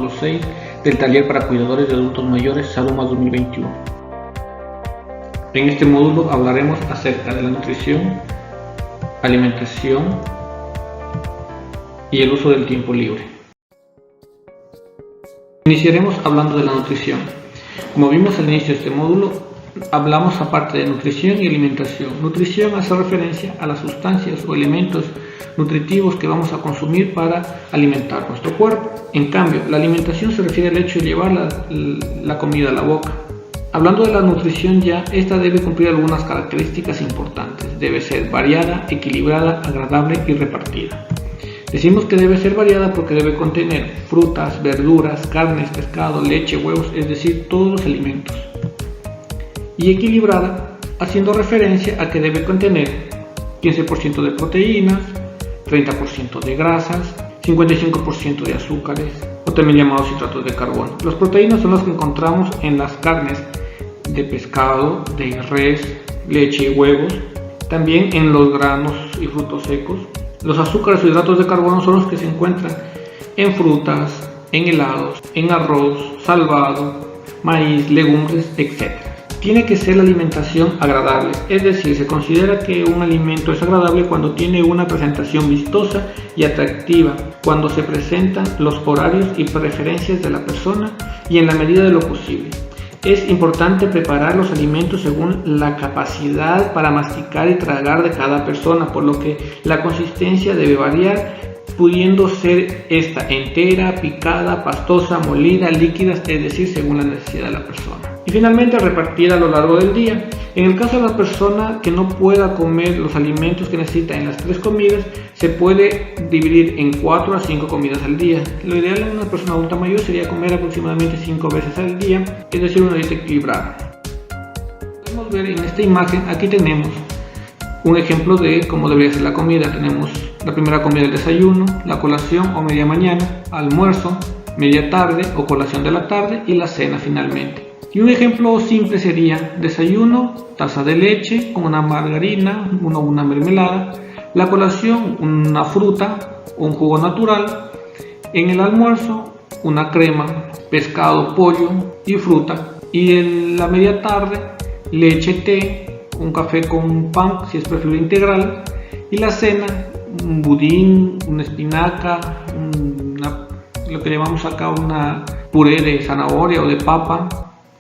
módulo 6 del taller para cuidadores de adultos mayores SADUMA 2021. En este módulo hablaremos acerca de la nutrición, alimentación y el uso del tiempo libre. Iniciaremos hablando de la nutrición. Como vimos al inicio de este módulo, hablamos aparte de nutrición y alimentación. Nutrición hace referencia a las sustancias o elementos nutritivos que vamos a consumir para alimentar nuestro cuerpo. En cambio, la alimentación se refiere al hecho de llevar la comida a la boca. Hablando de la nutrición ya, esta debe cumplir algunas características importantes. Debe ser variada, equilibrada, agradable y repartida. Decimos que debe ser variada porque debe contener frutas, verduras, carnes, pescado, leche, huevos, es decir, todos los alimentos. Y equilibrada, haciendo referencia a que debe contener 15% de proteínas, 30% de grasas, 55% de azúcares, o también llamados hidratos de carbono. Las proteínas son las que encontramos en las carnes de pescado, de res, leche y huevos, también en los granos y frutos secos. Los azúcares o hidratos de carbono son los que se encuentran en frutas, en helados, en arroz, salvado, maíz, legumbres, etc. Tiene que ser la alimentación agradable, es decir, se considera que un alimento es agradable cuando tiene una presentación vistosa y atractiva, cuando se presentan los horarios y preferencias de la persona y en la medida de lo posible. Es importante preparar los alimentos según la capacidad para masticar y tragar de cada persona, por lo que la consistencia debe variar, pudiendo ser esta entera, picada, pastosa, molida, líquida, es decir, según la necesidad de la persona. Y finalmente, repartida a lo largo del día. En el caso de la persona que no pueda comer los alimentos que necesita en las 3 comidas, se puede dividir en 4 a 5 comidas al día. Lo ideal en una persona adulta mayor sería comer aproximadamente 5 veces al día, es decir, una dieta equilibrada. Podemos ver en esta imagen, aquí tenemos un ejemplo de cómo debería ser la comida. Tenemos la primera comida del desayuno, la colación o media mañana, almuerzo, media tarde o colación de la tarde y la cena finalmente. Y un ejemplo simple sería desayuno, taza de leche con una margarina, una mermelada, la colación, una fruta o un jugo natural, en el almuerzo, una crema, pescado, pollo y fruta, y en la media tarde, leche, té, un café con pan si es preferible integral, y la cena, un budín, una espinaca, lo que llamamos acá una puré de zanahoria o de papa,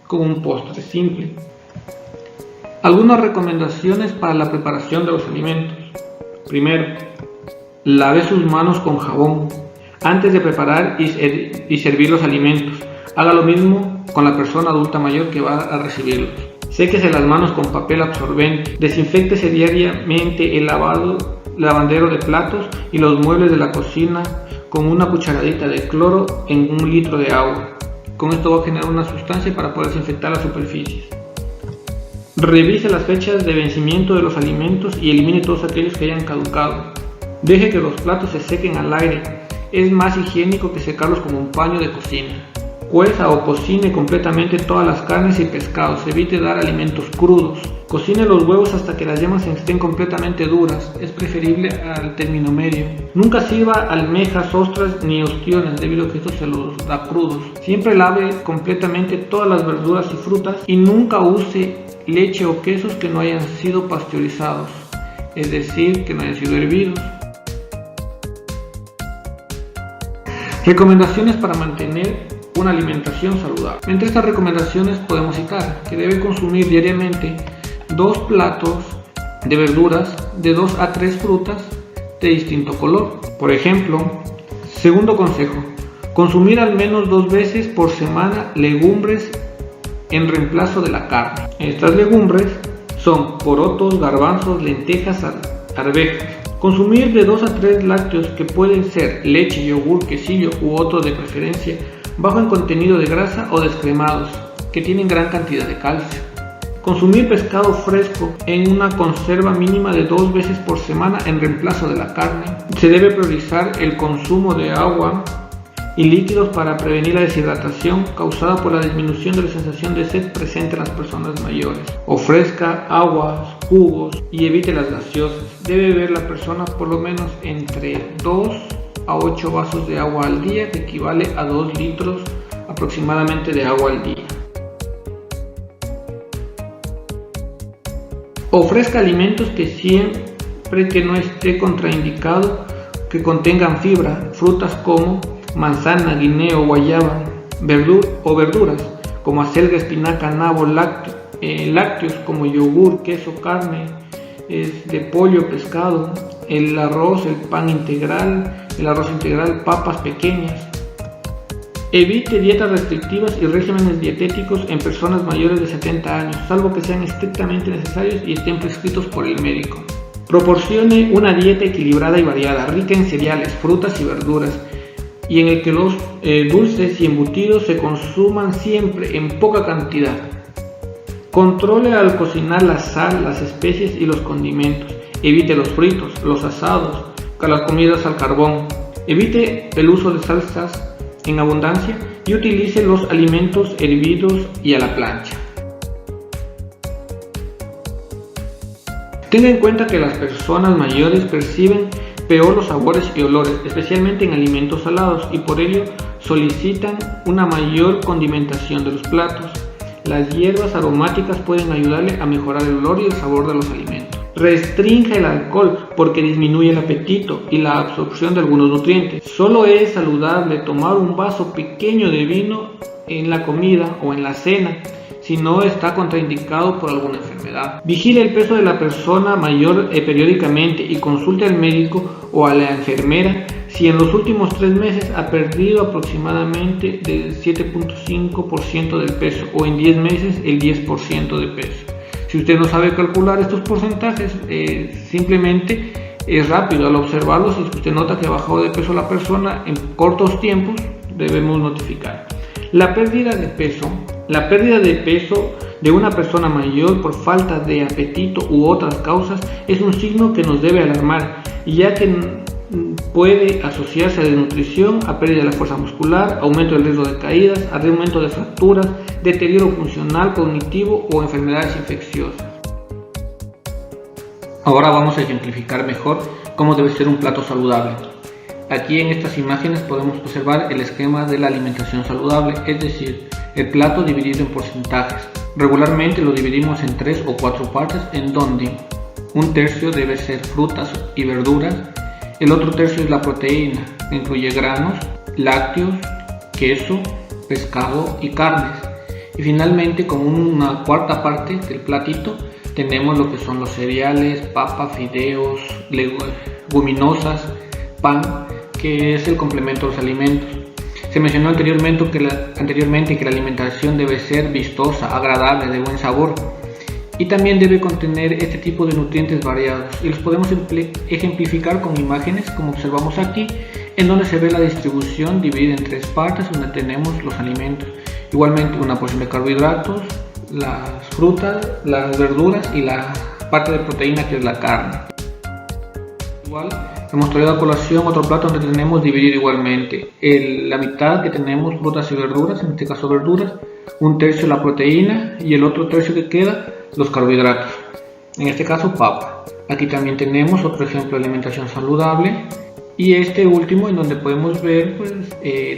con un postre simple. Algunas recomendaciones para la preparación de los alimentos. Primero, lave sus manos con jabón antes de preparar y servir los alimentos. Haga lo mismo con la persona adulta mayor que va a recibirlos. Séquese las manos con papel absorbente. Desinféctese diariamente el lavandero de platos y los muebles de la cocina con una cucharadita de cloro en 1 litro de agua. Con esto va a generar una sustancia para poder desinfectar las superficies. Revise las fechas de vencimiento de los alimentos y elimine todos aquellos que hayan caducado. Deje que los platos se sequen al aire. Es más higiénico que secarlos con un paño de cocina. Cueza o cocine completamente todas las carnes y pescados. Evite dar alimentos crudos. Cocine los huevos hasta que las yemas estén completamente duras. Es preferible al término medio. Nunca sirva almejas, ostras ni ostiones, debido a que esto se los da crudos. Siempre lave completamente todas las verduras y frutas y nunca use leche o quesos que no hayan sido pasteurizados, es decir, que no hayan sido hervidos. Recomendaciones para mantener una alimentación saludable. Entre estas recomendaciones podemos citar que debe consumir diariamente 2 platos de verduras, de 2 a 3 frutas de distinto color. Por ejemplo, segundo consejo, consumir al menos 2 veces por semana legumbres en reemplazo de la carne. Estas legumbres son porotos, garbanzos, lentejas, arvejas. Consumir de 2 a 3 lácteos que pueden ser leche, yogur, quesillo u otro de preferencia, bajo en contenido de grasa o descremados, que tienen gran cantidad de calcio. Consumir pescado fresco en una conserva mínima de 2 veces por semana en reemplazo de la carne. Se debe priorizar el consumo de agua y líquidos para prevenir la deshidratación causada por la disminución de la sensación de sed presente en las personas mayores. Ofrezca aguas, jugos y evite las gaseosas. Debe beber la persona por lo menos entre 2 a 8 vasos de agua al día, que equivale a 2 litros aproximadamente de agua al día. Ofrezca alimentos que siempre que no esté contraindicado que contengan fibra, frutas como manzana, guineo, guayaba, verduras como acelga, espinaca, nabo, lácteos como yogur, queso, carne de pollo, pescado, el arroz integral, papas pequeñas. Evite dietas restrictivas y regímenes dietéticos en personas mayores de 70 años, salvo que sean estrictamente necesarios y estén prescritos por el médico. Proporcione una dieta equilibrada y variada, rica en cereales, frutas y verduras, y en el que los dulces y embutidos se consuman siempre en poca cantidad. Controle al cocinar la sal, las especies y los condimentos. Evite los fritos, los asados, las comidas al carbón. Evite el uso de salsas en abundancia y utilice los alimentos hervidos y a la plancha. Tenga en cuenta que las personas mayores perciben peor los sabores y olores, especialmente en alimentos salados, y por ello solicitan una mayor condimentación de los platos. Las hierbas aromáticas pueden ayudarle a mejorar el olor y el sabor de los alimentos. Restrinja el alcohol porque disminuye el apetito y la absorción de algunos nutrientes. Solo es saludable tomar un vaso pequeño de vino en la comida o en la cena si no está contraindicado por alguna enfermedad. Vigile el peso de la persona mayor periódicamente y consulte al médico o a la enfermera si en los últimos 3 meses ha perdido aproximadamente del 7.5% del peso o en 10 meses el 10% de peso. Si usted no sabe calcular estos porcentajes, simplemente es rápido al observarlos. Si usted nota que ha bajado de peso la persona en cortos tiempos, debemos notificar. La pérdida de peso de una persona mayor por falta de apetito u otras causas es un signo que nos debe alarmar, ya que puede asociarse a desnutrición, a pérdida de la fuerza muscular, aumento del riesgo de caídas, aumento de fracturas, deterioro funcional, cognitivo o enfermedades infecciosas. Ahora vamos a ejemplificar mejor cómo debe ser un plato saludable. Aquí en estas imágenes podemos observar el esquema de la alimentación saludable, es decir, el plato dividido en porcentajes. Regularmente lo dividimos en 3 o 4 partes, en donde un tercio debe ser frutas y verduras, el otro tercio es la proteína, que incluye granos, lácteos, queso, pescado y carnes. Y finalmente, como una cuarta parte del platito, tenemos lo que son los cereales, papas, fideos, leguminosas, pan, que es el complemento de los alimentos. Se mencionó anteriormente que la alimentación debe ser vistosa, agradable, de buen sabor, y también debe contener este tipo de nutrientes variados, y los podemos ejemplificar con imágenes como observamos aquí, en donde se ve la distribución dividida en 3 partes, donde tenemos los alimentos, igualmente una porción de carbohidratos, las frutas, las verduras y la parte de proteína, que es la carne. Igual hemos traído a colación otro plato donde tenemos dividido igualmente la mitad, que tenemos frutas y verduras, en este caso verduras, un tercio la proteína y el otro tercio que queda los carbohidratos, en este caso papa. Aquí también tenemos otro ejemplo de alimentación saludable, y este último en donde podemos ver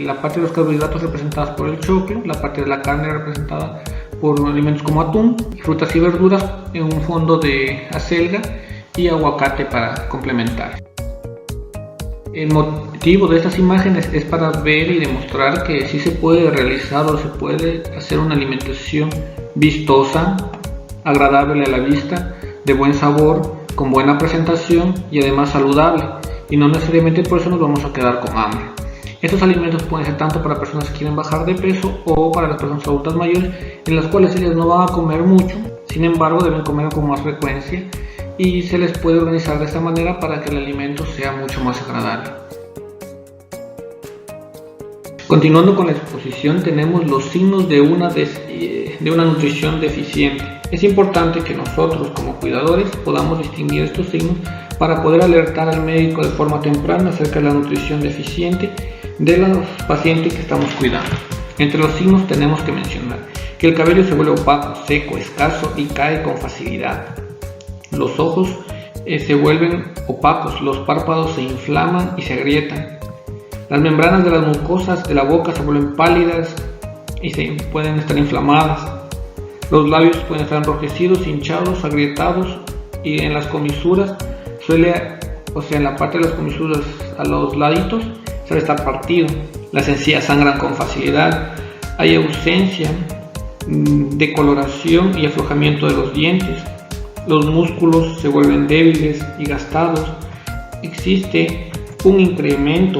la parte de los carbohidratos representadas por el choclo, la parte de la carne representada por alimentos como atún, frutas y verduras en un fondo de acelga y aguacate para complementar. El motivo de estas imágenes es para ver y demostrar que sí se puede realizar o se puede hacer una alimentación vistosa, agradable a la vista, de buen sabor, con buena presentación y además saludable, y no necesariamente por eso nos vamos a quedar con hambre. Estos alimentos pueden ser tanto para personas que quieren bajar de peso o para las personas adultas mayores, en las cuales ellas no van a comer mucho, sin embargo deben comer con más frecuencia, y se les puede organizar de esta manera para que el alimento sea mucho más agradable. Continuando con la exposición, tenemos los signos de una nutrición deficiente. Es importante que nosotros como cuidadores podamos distinguir estos signos para poder alertar al médico de forma temprana acerca de la nutrición deficiente de los pacientes que estamos cuidando. Entre los signos tenemos que mencionar que el cabello se vuelve opaco, seco, escaso y cae con facilidad. Los ojos se vuelven opacos, los párpados se inflaman y se agrietan. Las membranas de las mucosas de la boca se vuelven pálidas y se pueden estar inflamadas. Los labios pueden estar enrojecidos, hinchados, agrietados, y en las comisuras en la parte de las comisuras a los laditos suele estar partido. Las encías sangran con facilidad. Hay ausencia de coloración y aflojamiento de los dientes. Los músculos se vuelven débiles y gastados. Existe un incremento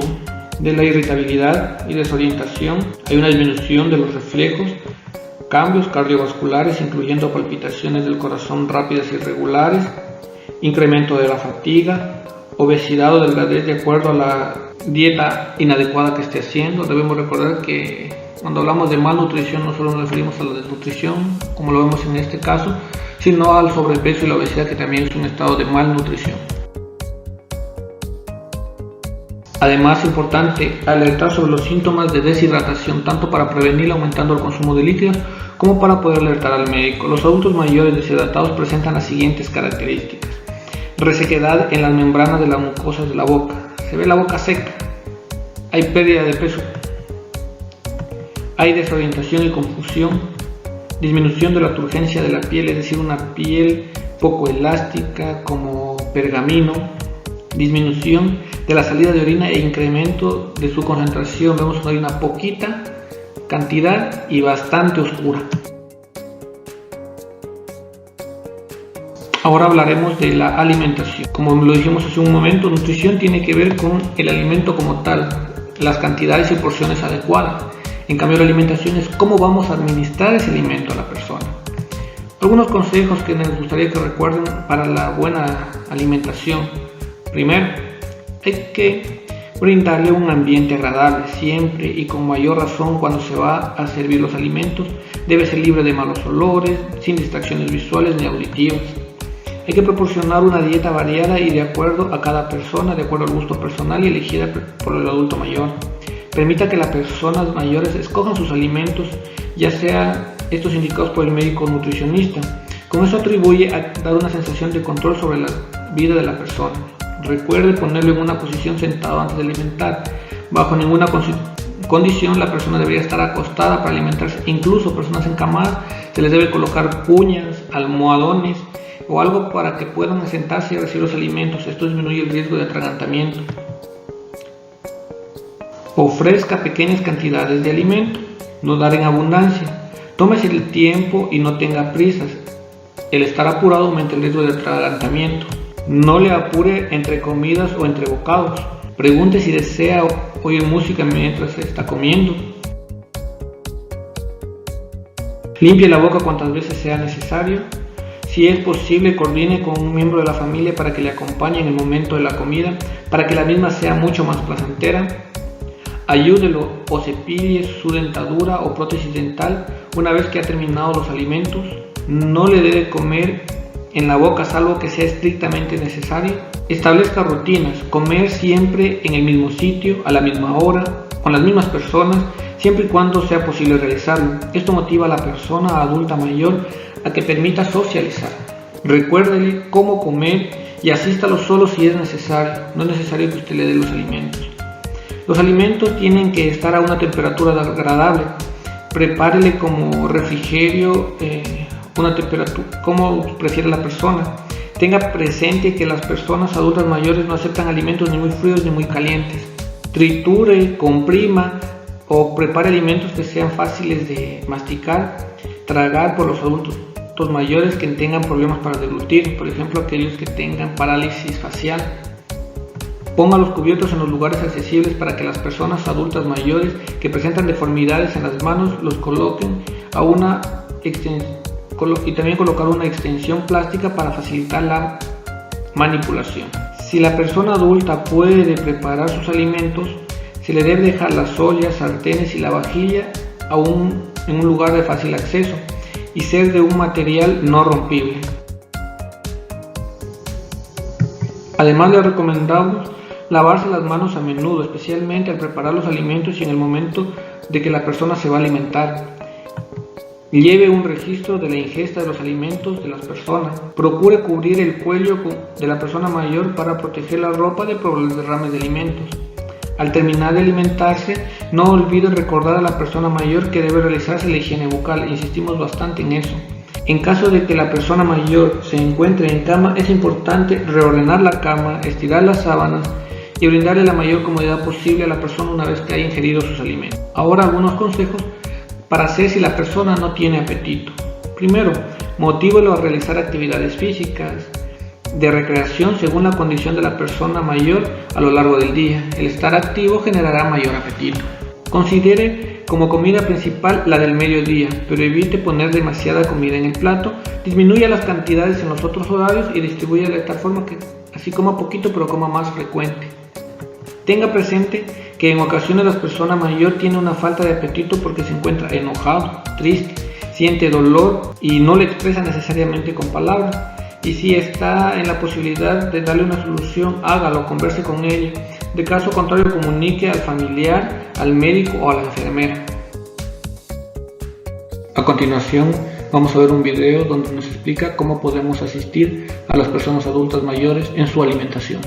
de la irritabilidad y desorientación. Hay una disminución de los reflejos, cambios cardiovasculares incluyendo palpitaciones del corazón rápidas y irregulares, incremento de la fatiga, obesidad o delgadez de acuerdo a la dieta inadecuada que esté haciendo. Debemos recordar que cuando hablamos de malnutrición no solo nos referimos a la desnutrición, como lo vemos en este caso, sino al sobrepeso y la obesidad, que también es un estado de malnutrición. Además, es importante alertar sobre los síntomas de deshidratación, tanto para prevenir aumentando el consumo de líquidos como para poder alertar al médico. Los adultos mayores deshidratados presentan las siguientes características: resequedad en las membranas de las mucosas de la boca, se ve la boca seca, hay pérdida de peso, hay desorientación y confusión, disminución de la turgencia de la piel, es decir, una piel poco elástica como pergamino, disminución de la salida de orina e incremento de su concentración. Vemos una orina poquita cantidad y bastante oscura. Ahora hablaremos de la alimentación. Como lo dijimos hace un momento, nutrición tiene que ver con el alimento como tal, las cantidades y porciones adecuadas. En cambio, la alimentación es cómo vamos a administrar ese alimento a la persona. Algunos consejos que nos gustaría que recuerden para la buena alimentación. Primero, hay que brindarle un ambiente agradable siempre, y con mayor razón cuando se va a servir los alimentos. Debe ser libre de malos olores, sin distracciones visuales ni auditivas. Hay que proporcionar una dieta variada y de acuerdo a cada persona, de acuerdo al gusto personal y elegida por el adulto mayor. Permita que las personas mayores escojan sus alimentos, ya sea estos indicados por el médico nutricionista. Con eso atribuye a dar una sensación de control sobre la vida de la persona. Recuerde ponerlo en una posición sentado antes de alimentar. Bajo ninguna condición la persona debería estar acostada para alimentarse. Incluso personas encamadas se les debe colocar cuñas, almohadones o algo para que puedan sentarse y recibir los alimentos. Esto disminuye el riesgo de atragantamiento. Ofrezca pequeñas cantidades de alimento, no dar en abundancia. Tómese el tiempo y no tenga prisas. El estar apurado aumenta el riesgo de atragantamiento. No le apure entre comidas o entre bocados. Pregunte si desea oír música mientras se está comiendo. Limpie la boca cuantas veces sea necesario. Si es posible, coordine con un miembro de la familia para que le acompañe en el momento de la comida, para que la misma sea mucho más placentera. Ayúdelo o cepille su dentadura o prótesis dental una vez que ha terminado los alimentos. No le debe comer en la boca salvo que sea estrictamente necesario. Establezca rutinas, comer siempre en el mismo sitio, a la misma hora, con las mismas personas, siempre y cuando sea posible realizarlo. Esto motiva a la persona adulta mayor a que permita socializar. Recuérdele cómo comer y asístalo solo si es necesario. No es necesario que usted le dé los alimentos. Los alimentos tienen que estar a una temperatura agradable. Prepárele como refrigerio una temperatura como prefiere la persona. Tenga presente que las personas adultas mayores no aceptan alimentos ni muy fríos ni muy calientes. Triture, comprima o prepare alimentos que sean fáciles de masticar, tragar por los adultos mayores que tengan problemas para deglutir, por ejemplo aquellos que tengan parálisis facial. Ponga los cubiertos en los lugares accesibles para que las personas adultas mayores que presentan deformidades en las manos los coloquen a una extensión, y también colocar una extensión plástica para facilitar la manipulación. Si la persona adulta puede preparar sus alimentos, se le debe dejar las ollas, sartenes y la vajilla en un lugar de fácil acceso y ser de un material no rompible. Además, le recomendamos lavarse las manos a menudo, especialmente al preparar los alimentos y en el momento de que la persona se va a alimentar. Lleve un registro de la ingesta de los alimentos de las personas. Procure cubrir el cuello de la persona mayor para proteger la ropa de probables derrames de alimentos. Al terminar de alimentarse, no olvide recordar a la persona mayor que debe realizarse la higiene bucal. Insistimos bastante en eso. En caso de que la persona mayor se encuentre en cama, es importante reordenar la cama, estirar las sábanas y brindarle la mayor comodidad posible a la persona una vez que haya ingerido sus alimentos. Ahora algunos consejos para hacer si la persona no tiene apetito. Primero, motívelo a realizar actividades físicas de recreación según la condición de la persona mayor a lo largo del día. El estar activo generará mayor apetito. Considere como comida principal la del mediodía, pero evite poner demasiada comida en el plato. Disminuya las cantidades en los otros horarios y distribúyala de tal forma que así coma poquito pero coma más frecuente. Tenga presente que en ocasiones la persona mayor tiene una falta de apetito porque se encuentra enojado, triste, siente dolor y no le expresa necesariamente con palabras. Y si está en la posibilidad de darle una solución, hágalo, converse con ella. De caso contrario, comunique al familiar, al médico o a la enfermera. A continuación, vamos a ver un video donde nos explica cómo podemos asistir a las personas adultas mayores en su alimentación.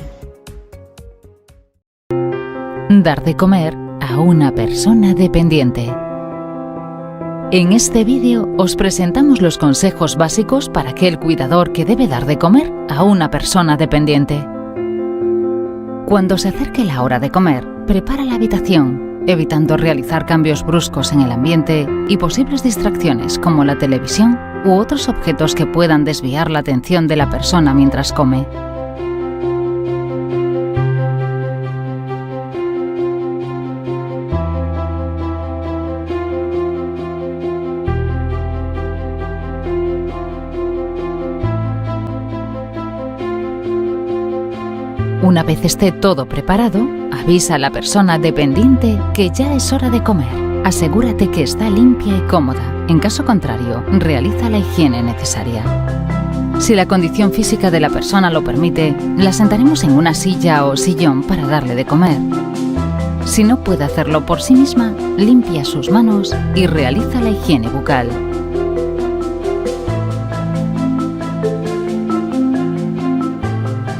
Dar de comer a una persona dependiente. En este vídeo os presentamos los consejos básicos para aquel cuidador que debe dar de comer a una persona dependiente. Cuando se acerque la hora de comer, prepara la habitación, evitando realizar cambios bruscos en el ambiente y posibles distracciones como la televisión u otros objetos que puedan desviar la atención de la persona mientras come. Una vez esté todo preparado, avisa a la persona dependiente que ya es hora de comer. Asegúrate que está limpia y cómoda. En caso contrario, realiza la higiene necesaria. Si la condición física de la persona lo permite, la sentaremos en una silla o sillón para darle de comer. Si no puede hacerlo por sí misma, limpia sus manos y realiza la higiene bucal.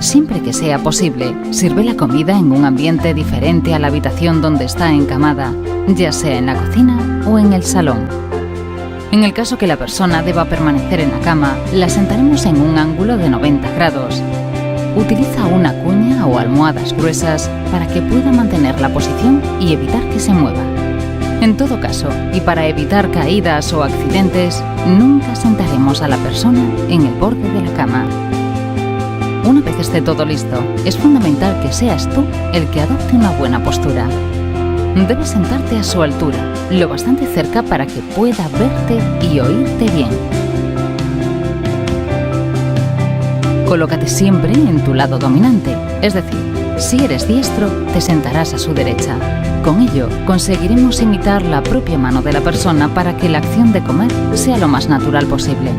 Siempre que sea posible, sirve la comida en un ambiente diferente a la habitación donde está encamada, ya sea en la cocina o en el salón. En el caso que la persona deba permanecer en la cama, la sentaremos en un ángulo de 90 grados. Utiliza una cuña o almohadas gruesas para que pueda mantener la posición y evitar que se mueva. En todo caso, y para evitar caídas o accidentes, nunca sentaremos a la persona en el borde de la cama. Una vez esté todo listo, es fundamental que seas tú el que adopte una buena postura. Debes sentarte a su altura, lo bastante cerca para que pueda verte y oírte bien. Colócate siempre en tu lado dominante, es decir, si eres diestro, te sentarás a su derecha. Con ello, conseguiremos imitar la propia mano de la persona para que la acción de comer sea lo más natural posible.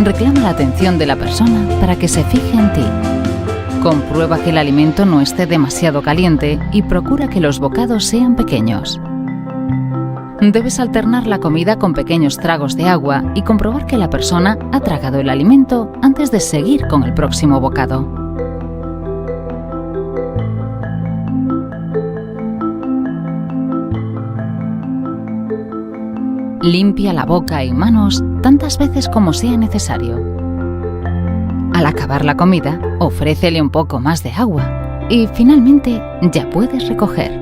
Reclama la atención de la persona para que se fije en ti. Comprueba que el alimento no esté demasiado caliente y procura que los bocados sean pequeños. Debes alternar la comida con pequeños tragos de agua y comprobar que la persona ha tragado el alimento antes de seguir con el próximo bocado. Limpia la boca y manos tantas veces como sea necesario. Al acabar la comida, ofrécele un poco más de agua y finalmente ya puedes recoger.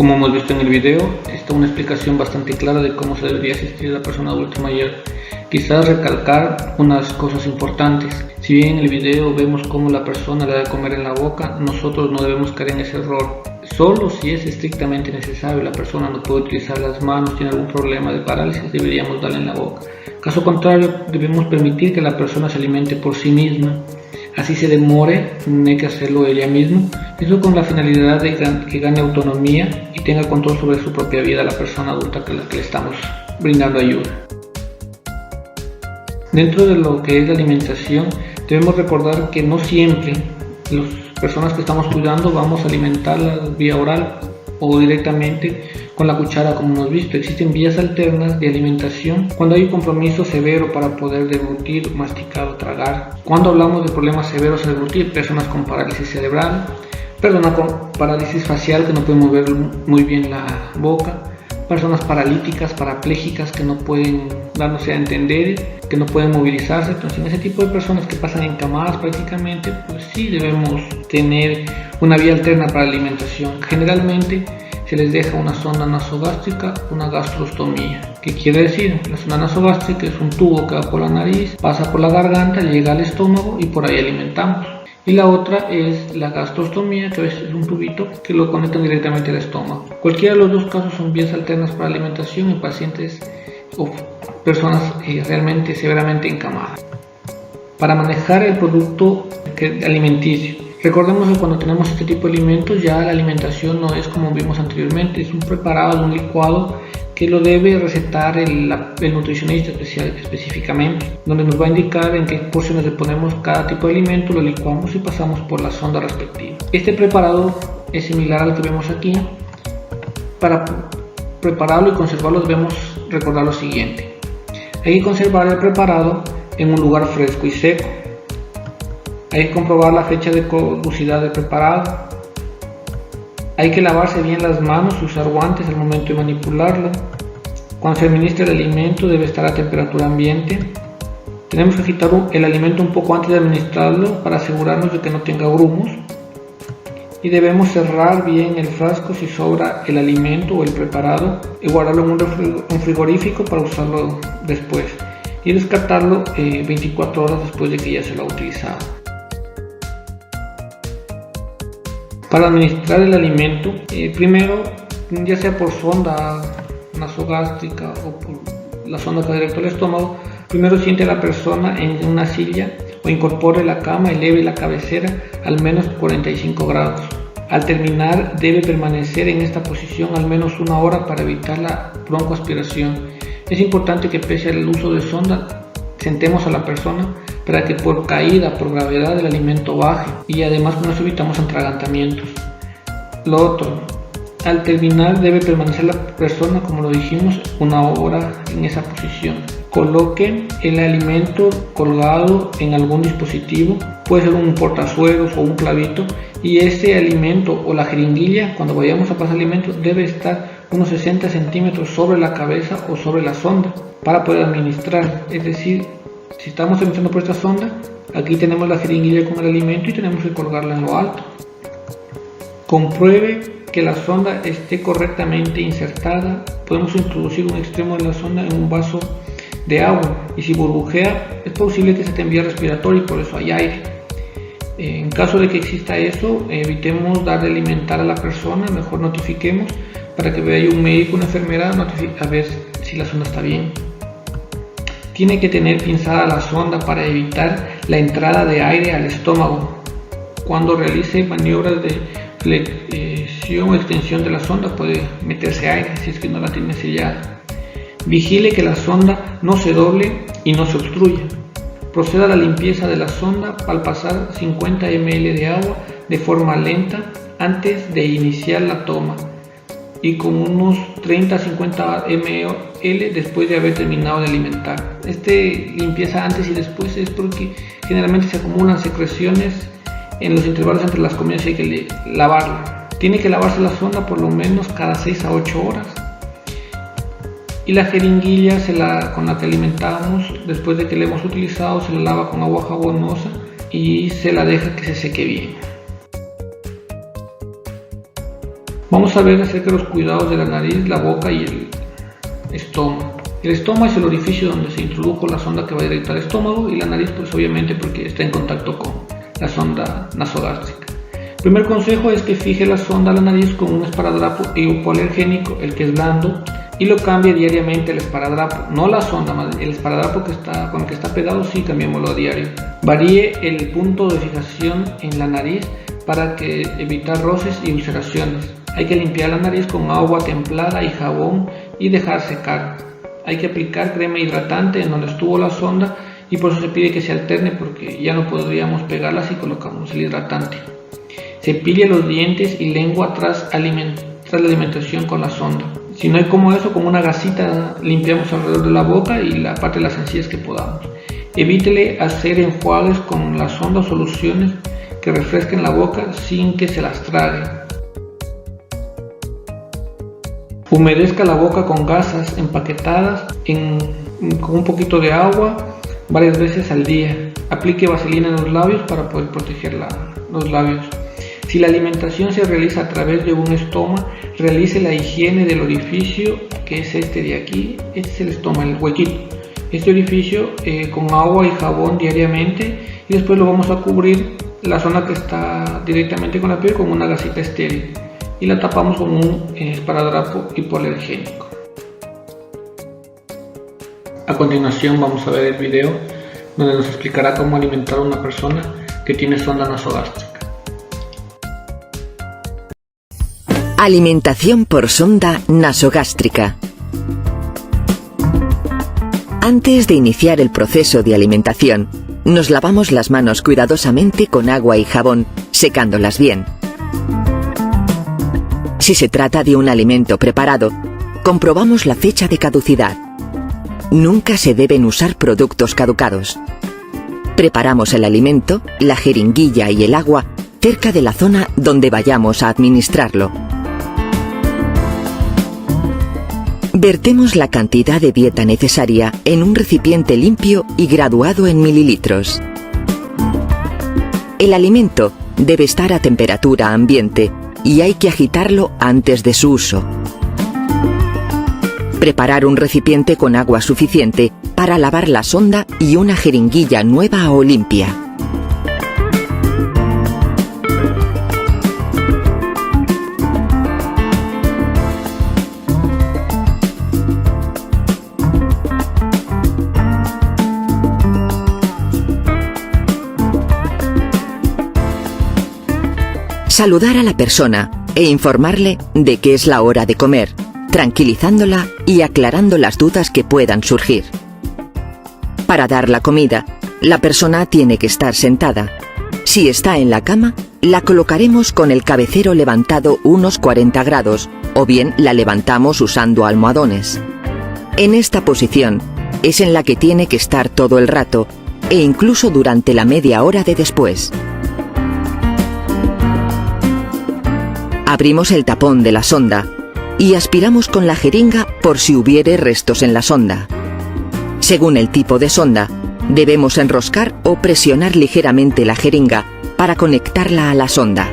Como hemos visto en el video, está una explicación bastante clara de cómo se debería asistir a la persona adulta mayor. Quizás recalcar unas cosas importantes. Si bien en el video vemos cómo la persona le da de comer en la boca, nosotros no debemos caer en ese error. Solo si es estrictamente necesario, la persona no puede utilizar las manos, tiene algún problema de parálisis, deberíamos darle en la boca. Caso contrario, debemos permitir que la persona se alimente por sí misma. Así se demore, tiene que hacerlo ella misma. Eso con la finalidad de que gane autonomía y tenga control sobre su propia vida la persona adulta que le estamos brindando ayuda. Dentro de lo que es la alimentación, debemos recordar que no siempre las personas que estamos cuidando vamos a alimentarlas vía oral o directamente con la cuchara, como hemos visto. Existen vías alternas de alimentación cuando hay un compromiso severo para poder deglutir, masticar o tragar. Cuando hablamos de problemas severos al deglutir, personas con parálisis cerebral, personas con parálisis facial que no pueden mover muy bien la boca, personas paralíticas, parapléjicas que no pueden dándose a entender, que no pueden movilizarse. Entonces, en ese tipo de personas que pasan encamadas prácticamente, pues sí debemos tener una vía alterna para la alimentación. Generalmente se les deja una sonda nasogástrica, una gastrostomía. ¿Qué quiere decir? La sonda nasogástrica es un tubo que va por la nariz, pasa por la garganta, llega al estómago y por ahí alimentamos. Y la otra es la gastrostomía, que es un tubito que lo conectan directamente al estómago. Cualquiera de los dos casos son vías alternas para la alimentación en pacientes o personas realmente severamente encamadas. Para manejar el producto alimenticio, recordemos que cuando tenemos este tipo de alimentos ya la alimentación no es como vimos anteriormente, es un preparado, un licuado que lo debe recetar el nutricionista específicamente, donde nos va a indicar en qué porciones le ponemos cada tipo de alimento, lo licuamos y pasamos por la sonda respectiva. Este preparado es similar al que vemos aquí. Para prepararlo y conservarlo debemos recordar lo siguiente: hay que conservar el preparado en un lugar fresco y seco. Hay que comprobar la fecha de caducidad del preparado. Hay que lavarse bien las manos y usar guantes al momento de manipularlo. Cuando se administra el alimento debe estar a temperatura ambiente. Tenemos que agitar el alimento un poco antes de administrarlo para asegurarnos de que no tenga grumos. Y debemos cerrar bien el frasco si sobra el alimento o el preparado y guardarlo en un frigorífico para usarlo después. Y descartarlo 24 horas después de que ya se lo ha utilizado. Para administrar el alimento, primero, ya sea por sonda nasogástrica o por la sonda que va directo al estómago, primero siente a la persona en una silla o incorpore la cama, eleve la cabecera al menos 45 grados. Al terminar debe permanecer en esta posición al menos una hora para evitar la broncoaspiración. Es importante que pese al uso de sonda sentemos a la persona para que por caída, por gravedad el alimento baje y además con eso evitamos atragantamientos. Lo otro, al terminar debe permanecer la persona, como lo dijimos, una hora en esa posición. Coloque el alimento colgado en algún dispositivo, puede ser un portazuelos o un clavito, y ese alimento o la jeringuilla, cuando vayamos a pasar alimento, debe estar unos 60 centímetros sobre la cabeza o sobre la sonda para poder administrar. Es decir, si estamos administrando por esta sonda, aquí tenemos la jeringuilla con el alimento y tenemos que colgarla en lo alto. Compruebe que la sonda esté correctamente insertada. Podemos introducir un extremo de la sonda en un vaso de agua y si burbujea es posible que se te envíe respiratorio y por eso hay aire. En caso de que exista eso, evitemos dar de alimentar a la persona, mejor notifiquemos para que vaya un médico, una enfermera a ver si la sonda está bien. Tiene que tener pinzada la sonda para evitar la entrada de aire al estómago. Cuando realice maniobras de flexión o extensión de la sonda puede meterse aire si es que no la tiene sellada. Vigile que la sonda no se doble y no se obstruya. Proceda a la limpieza de la sonda al pasar 50 ml de agua de forma lenta antes de iniciar la toma y con unos 30-50 ml después de haber terminado de alimentar. Limpieza antes y después es porque generalmente se acumulan secreciones en los intervalos entre las comidas y hay que lavarla. Tiene que lavarse la sonda por lo menos cada 6 a 8 horas. Y la jeringuilla con la que alimentamos, después de que la hemos utilizado, se la lava con agua jabonosa y se la deja que se seque bien. Vamos a ver acerca de los cuidados de la nariz, la boca y el estómago. El estómago es el orificio donde se introdujo la sonda que va directo al estómago y la nariz pues obviamente porque está en contacto con la sonda nasogástrica. El primer consejo es que fije la sonda a la nariz con un esparadrapo hipoalergénico, el que es blando, y lo cambie diariamente el esparadrapo, no la sonda, el esparadrapo con el que está pegado sí cambiémoslo a diario. Varíe el punto de fijación en la nariz para evitar roces y ulceraciones. Hay que limpiar la nariz con agua templada y jabón y dejar secar. hay que aplicar crema hidratante en donde estuvo la sonda y por eso se pide que se alterne porque ya no podríamos pegarla si colocamos el hidratante. Cepille los dientes y lengua tras la alimentación con la sonda. Si no hay como eso, con una gasita limpiamos alrededor de la boca y la parte de las encías que podamos. Evítele hacer enjuagues con la sonda o soluciones que refresquen la boca sin que se las trague. Humedezca la boca con gasas empaquetadas con un poquito de agua varias veces al día. Aplique vaselina en los labios para poder proteger los labios. Si la alimentación se realiza a través de un estoma, realice la higiene del orificio, que es este de aquí. Este es el estoma, el huequito. Este orificio con agua y jabón diariamente, y después lo vamos a cubrir la zona que está directamente con la piel con una gasita estéril y la tapamos con un esparadrapo hipoalergénico. A continuación vamos a ver el video donde nos explicará cómo alimentar a una persona que tiene sonda nasogástrica. Alimentación por sonda nasogástrica. Antes de iniciar el proceso de alimentación, nos lavamos las manos cuidadosamente con agua y jabón, secándolas bien. Si se trata de un alimento preparado, comprobamos la fecha de caducidad. Nunca se deben usar productos caducados. Preparamos el alimento, la jeringuilla y el agua cerca de la zona donde vayamos a administrarlo. Vertemos la cantidad de dieta necesaria en un recipiente limpio y graduado en mililitros. El alimento debe estar a temperatura ambiente y hay que agitarlo antes de su uso. Preparar un recipiente con agua suficiente para lavar la sonda y una jeringuilla nueva o limpia. Saludar a la persona e informarle de que es la hora de comer, tranquilizándola y aclarando las dudas que puedan surgir. Para dar la comida, la persona tiene que estar sentada. Si está en la cama, la colocaremos con el cabecero levantado unos 40 grados, o bien la levantamos usando almohadones. En esta posición es en la que tiene que estar todo el rato, e incluso durante la media hora de después. Abrimos el tapón de la sonda y aspiramos con la jeringa por si hubiere restos en la sonda. Según el tipo de sonda, debemos enroscar o presionar ligeramente la jeringa para conectarla a la sonda.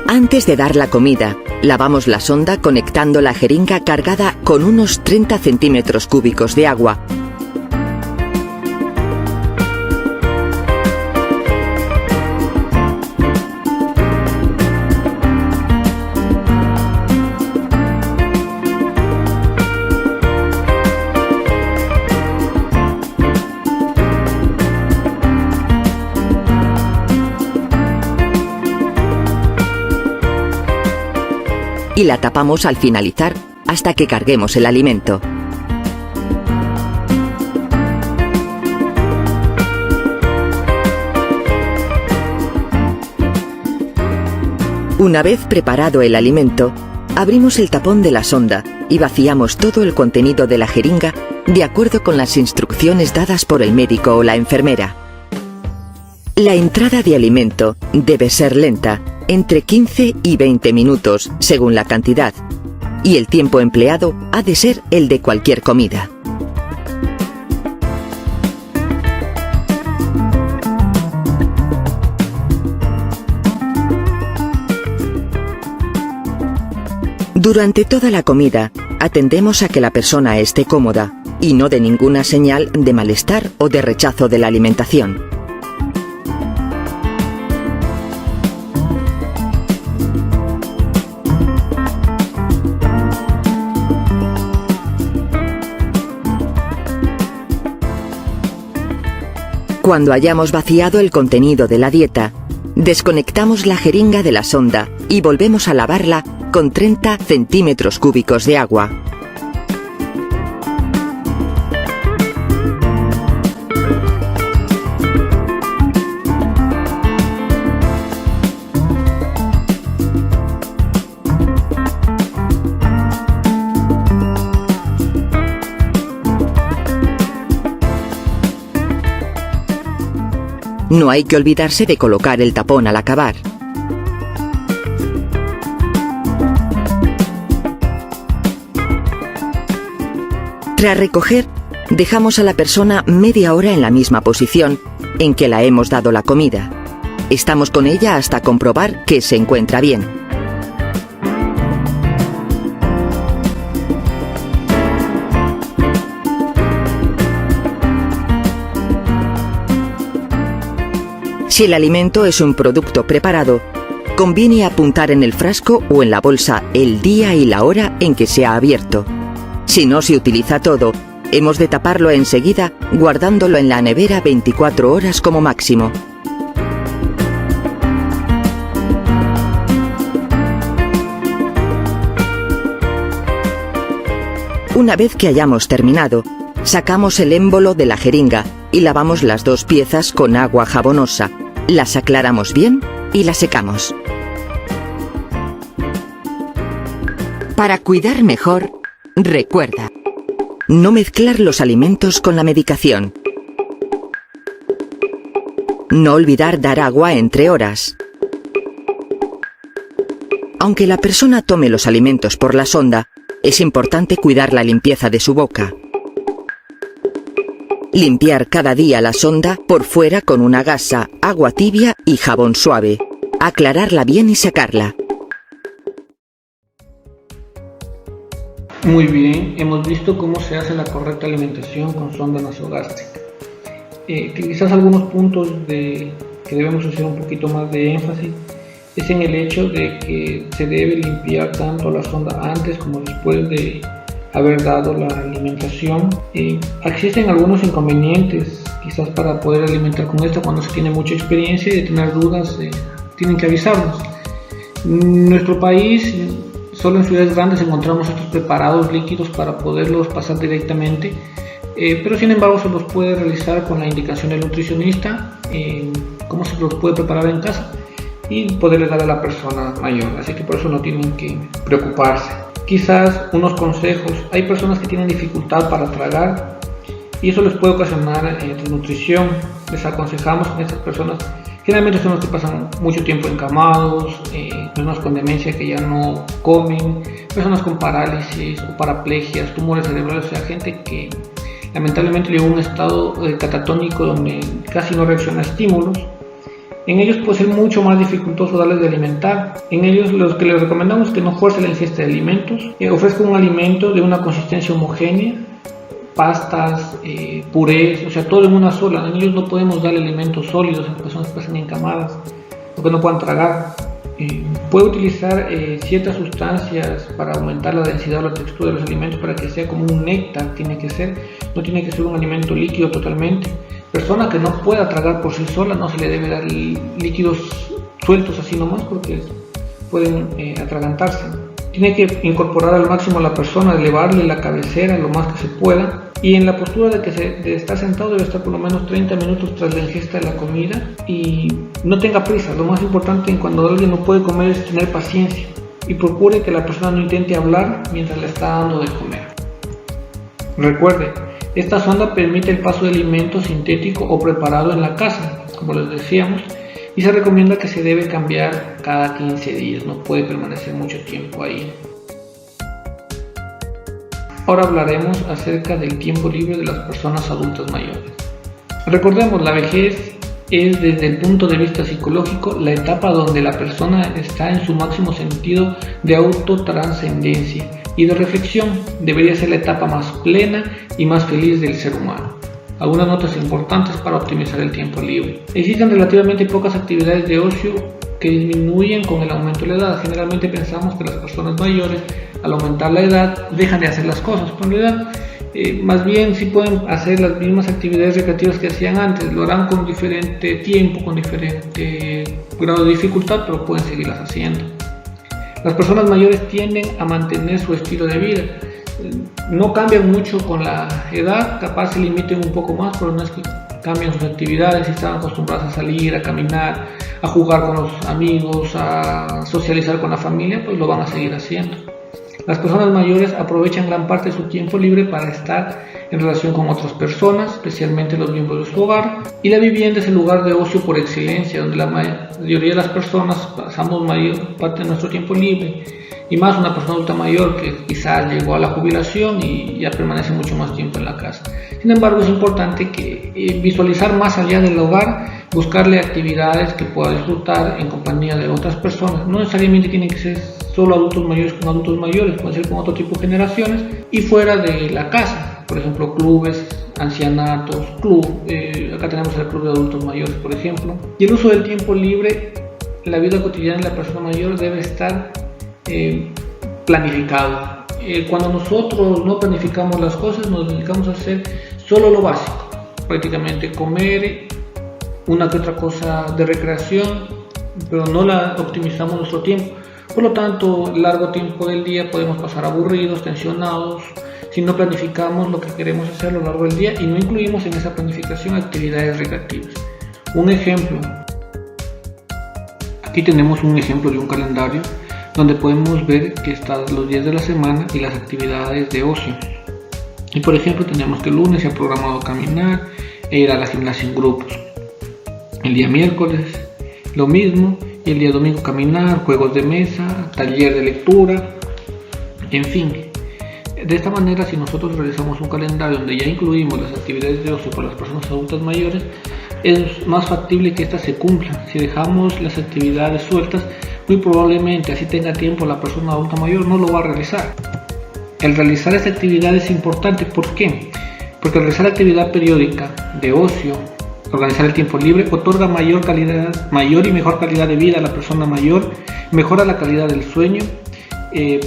Antes de dar la comida, lavamos la sonda conectando la jeringa cargada con unos 30 centímetros cúbicos de agua. Y la tapamos al finalizar hasta que carguemos el alimento. Una vez preparado el alimento, abrimos el tapón de la sonda y vaciamos todo el contenido de la jeringa de acuerdo con las instrucciones dadas por el médico o la enfermera. La entrada de alimento debe ser lenta, entre 15 y 20 minutos, según la cantidad, y el tiempo empleado ha de ser el de cualquier comida. Durante toda la comida, atendemos a que la persona esté cómoda y no dé ninguna señal de malestar o de rechazo de la alimentación. Cuando hayamos vaciado el contenido de la dieta, Desconectamos la jeringa de la sonda y volvemos a lavarla con 30 centímetros cúbicos de agua. No hay que olvidarse de colocar el tapón al acabar. Tras recoger, dejamos a la persona media hora en la misma posición en que la hemos dado la comida. Estamos con ella hasta comprobar que se encuentra bien. Si el alimento es un producto preparado, conviene apuntar en el frasco o en la bolsa el día y la hora en que se ha abierto. Si no se utiliza todo, hemos de taparlo enseguida guardándolo en la nevera 24 horas como máximo. Una vez que hayamos terminado, sacamos el émbolo de la jeringa y lavamos las dos piezas con agua jabonosa. Las aclaramos bien y las secamos. Para cuidar mejor, recuerda: no mezclar los alimentos con la medicación. No olvidar dar agua entre horas. Aunque la persona tome los alimentos por la sonda, es importante cuidar la limpieza de su boca. Limpiar cada día la sonda por fuera con una gasa, agua tibia y jabón suave. Aclararla bien y sacarla. Muy bien, hemos visto cómo se hace la correcta alimentación con sonda nasogástrica. Quizás algunos puntos que debemos hacer un poquito más de énfasis es en el hecho de que se debe limpiar tanto la sonda antes como después de haber dado la alimentación. Existen algunos inconvenientes quizás para poder alimentar con esta cuando se tiene mucha experiencia, y de tener dudas tienen que avisarnos. En nuestro país, solo en ciudades grandes encontramos estos preparados líquidos para poderlos pasar directamente, pero sin embargo se los puede realizar con la indicación del nutricionista, cómo se los puede preparar en casa y poderles dar a la persona mayor, así que por eso no tienen que preocuparse. Quizás unos consejos: hay personas que tienen dificultad para tragar y eso les puede ocasionar desnutrición. Les aconsejamos que estas personas, generalmente son los que pasan mucho tiempo encamados, personas con demencia que ya no comen, personas con parálisis o paraplegias, tumores cerebrales, o sea, gente que lamentablemente llegó a un estado catatónico donde casi no reacciona a estímulos. En ellos puede ser mucho más dificultoso darles de alimentar. En ellos lo que les recomendamos es que no fuerce la ingesta de alimentos, ofrezca un alimento de una consistencia homogénea, pastas, purés, o sea, todo en una sola. En ellos no podemos darle alimentos sólidos a las personas que pasan encamadas o que no puedan tragar. Puede utilizar ciertas sustancias para aumentar la densidad o la textura de los alimentos para que sea como un néctar, no tiene que ser un alimento líquido totalmente. Persona que no pueda tragar por sí sola, no se le debe dar líquidos sueltos así nomás porque pueden atragantarse. Tiene que incorporar al máximo a la persona, elevarle la cabecera lo más que se pueda, y en la postura de estar sentado debe estar por lo menos 30 minutos tras la ingesta de la comida y no tenga prisa. Lo más importante cuando alguien no puede comer es tener paciencia y procure que la persona no intente hablar mientras le está dando de comer. Recuerde, esta sonda permite el paso de alimento sintético o preparado en la casa, como les decíamos, y se recomienda que se debe cambiar cada 15 días, no puede permanecer mucho tiempo ahí. Ahora hablaremos acerca del tiempo libre de las personas adultas mayores. Recordemos, la vejez es, desde el punto de vista psicológico, la etapa donde la persona está en su máximo sentido de autotrascendencia y de reflexión. Debería ser la etapa más plena y más feliz del ser humano. Algunas notas importantes para optimizar el tiempo libre. Existen relativamente pocas actividades de ocio que disminuyen con el aumento de la edad. Generalmente pensamos que las personas mayores, al aumentar la edad, dejan de hacer las cosas, pero en realidad Más bien si pueden hacer las mismas actividades recreativas que hacían antes, lo harán con diferente tiempo, con diferente grado de dificultad, pero pueden seguirlas haciendo. Las personas mayores tienden a mantener su estilo de vida, no cambian mucho con la edad, capaz se limiten un poco más, pero no es que cambian sus actividades. Si están acostumbrados a salir, a caminar, a jugar con los amigos, a socializar con la familia, pues lo van a seguir haciendo. Las personas mayores aprovechan gran parte de su tiempo libre para estar en relación con otras personas, especialmente los miembros de su hogar, y la vivienda es el lugar de ocio por excelencia, donde la mayoría de las personas pasamos mayor parte de nuestro tiempo libre, y más una persona adulta mayor que quizás llegó a la jubilación y ya permanece mucho más tiempo en la casa. Sin embargo, es importante que visualizar más allá del hogar, buscarle actividades que pueda disfrutar en compañía de otras personas. No necesariamente tienen que ser solo adultos mayores con adultos mayores, puede ser con otro tipo de generaciones y fuera de la casa, por ejemplo clubes, ancianatos, acá tenemos el club de adultos mayores, por ejemplo. Y el uso del tiempo libre, la vida cotidiana de la persona mayor debe estar planificado. Cuando nosotros no planificamos las cosas, nos dedicamos a hacer solo lo básico, prácticamente comer, una que otra cosa de recreación, pero no la optimizamos nuestro tiempo. Por lo tanto, largo tiempo del día podemos pasar aburridos, tensionados, si no planificamos lo que queremos hacer a lo largo del día y no incluimos en esa planificación actividades recreativas. Un ejemplo, aquí tenemos un ejemplo de un calendario donde podemos ver que están los días de la semana y las actividades de ocio. Y por ejemplo tenemos que el lunes se ha programado caminar e ir a la gimnasia en grupos. El día miércoles lo mismo, y el día domingo caminar, juegos de mesa, taller de lectura, en fin. De esta manera, si nosotros realizamos un calendario donde ya incluimos las actividades de ocio para las personas adultas mayores, es más factible que éstas se cumplan. Si dejamos las actividades sueltas, muy probablemente así tenga tiempo la persona adulta mayor no lo va a realizar. El realizar esta actividad es importante. ¿Por qué? Porque realizar actividad periódica de ocio, organizar el tiempo libre, otorga mayor y mejor calidad de vida a la persona mayor, mejora la calidad del sueño,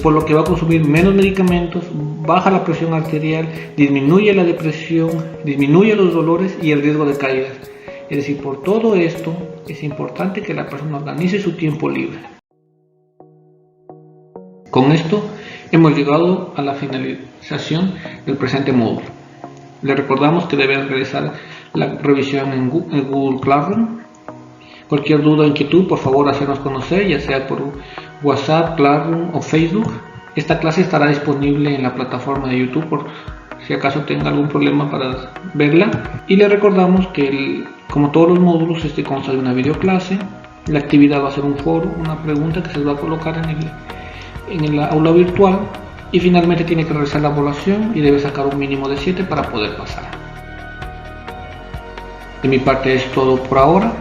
por lo que va a consumir menos medicamentos, baja la presión arterial, disminuye la depresión, disminuye los dolores y el riesgo de caídas. Es decir, por todo esto es importante que la persona organice su tiempo libre. Con esto hemos llegado a la finalización del presente módulo. Le recordamos que deben realizar la revisión en Google Classroom. Cualquier duda o inquietud, por favor, hacernos conocer, ya sea por WhatsApp, Classroom o Facebook. Esta clase estará disponible en la plataforma de YouTube por si acaso tenga algún problema para verla. Y le recordamos que, como todos los módulos, este consta de una videoclase. La actividad va a ser un foro, una pregunta que se va a colocar en el aula virtual. Y finalmente tiene que realizar la evaluación y debe sacar un mínimo de 7 para poder pasar. De mi parte es todo por ahora.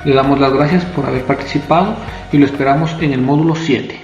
Le damos las gracias por haber participado y lo esperamos en el módulo 7.